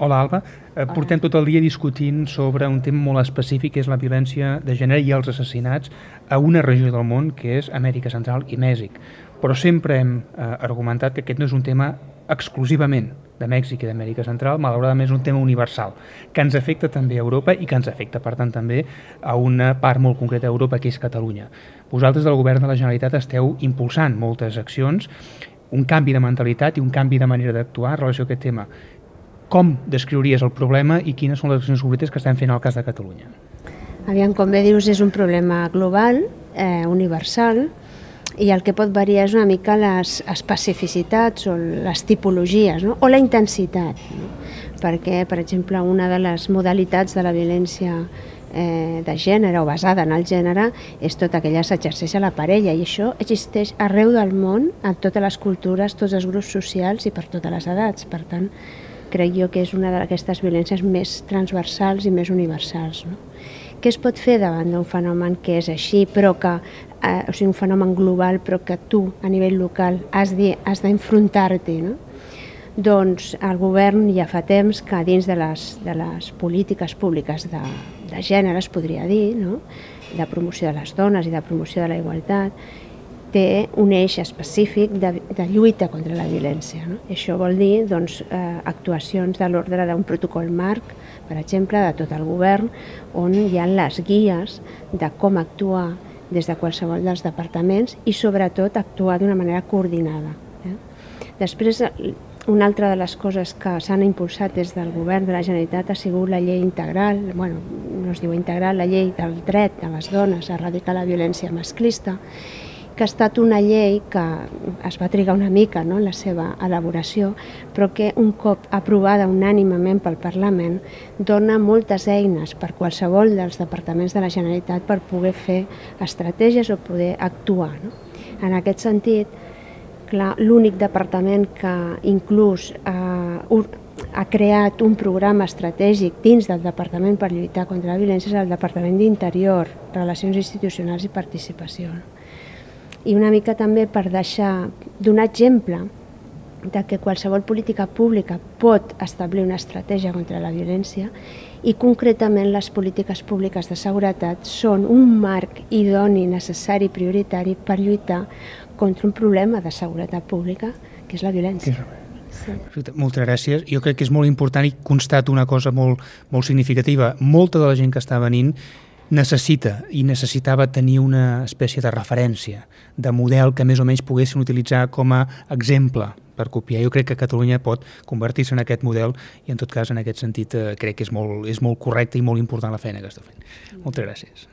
Hola, Alba. Portem tot el dia discutint sobre un tema molt específic, que és la violència de gènere i els assassinats a una regió del món, que és Amèrica Central i Mèxic. Però sempre hem argumentat que aquest no és un tema exclusivament de Mèxic i d'Amèrica Central, malauradament és un tema universal, que ens afecta també a Europa i que ens afecta, per tant, també a una part molt concreta d'Europa, que és Catalunya. Vosaltres, del Govern de la Generalitat, esteu impulsant moltes accions, un canvi de mentalitat i un canvi de manera d'actuar en relació a aquest tema. Com descriuries el problema i quines són les accions concretes que estem fent al cas de Catalunya? Aviam, com bé dius, és un problema global, universal, i el que pot variar és una mica les especificitats o les tipologies, no? O la intensitat, no? Perquè, per exemple, una de les modalitats de la violència de gènere o basada en el gènere és tot aquella que s'exerceix a la parella, i això existeix arreu del món, en totes les cultures, tots els grups socials i per totes les edats. Per tant, crec jo que és una d'aquestes violències més transversals i més universals, no? Què es pot fer davant d'un fenomen que és així, però que, o sigui, un fenomen global, però que tu, a nivell local, has d'enfrontar-t'hi, no? Doncs el govern ja fa temps que dins de les polítiques públiques de gènere, es podria dir, no? De promoció de les dones i de promoció de la igualtat, té un eix específic de lluita contra la violència, no? Això vol dir actuacions de l'ordre d'un protocol marc, per exemple, de tot el govern, on hi ha les guies de com actuar des de qualsevol dels departaments i, sobretot, actuar d'una manera coordinada. Després, una altra de les coses que s'han impulsat des del govern de la Generalitat ha sigut la llei integral, no es diu integral, la llei del dret de les dones a erradicar la violència masclista, que ha estat una llei que es va trigar una mica, no?, en la seva elaboració, però que un cop aprovada unànimement pel Parlament dona moltes eines per qualsevol dels departaments de la Generalitat per poder fer estratègies o poder actuar, no? En aquest sentit, clar, l'únic departament que inclús ha creat un programa estratègic dins del Departament per lluitar contra la violència és el Departament d'Interior, Relacions Institucionals i Participació. I una mica també per donar exemple de que qualsevol política pública pot establir una estratègia contra la violència, i concretament les polítiques públiques de seguretat són un marc idoni, necessari, prioritari per lluitar contra un problema de seguretat pública, que és la violència. Sí. Moltes gràcies. Jo crec que és molt important i constato una cosa molt significativa. Molta de la gent que està venint necessitava tenir una espècie de referència, de model que més o menys poguessin utilitzar com a exemple per copiar. Jo crec que Catalunya pot convertir-se en aquest model i, en tot cas, en aquest sentit, crec que és molt correcte i molt important la feina que està fent. Moltes gràcies.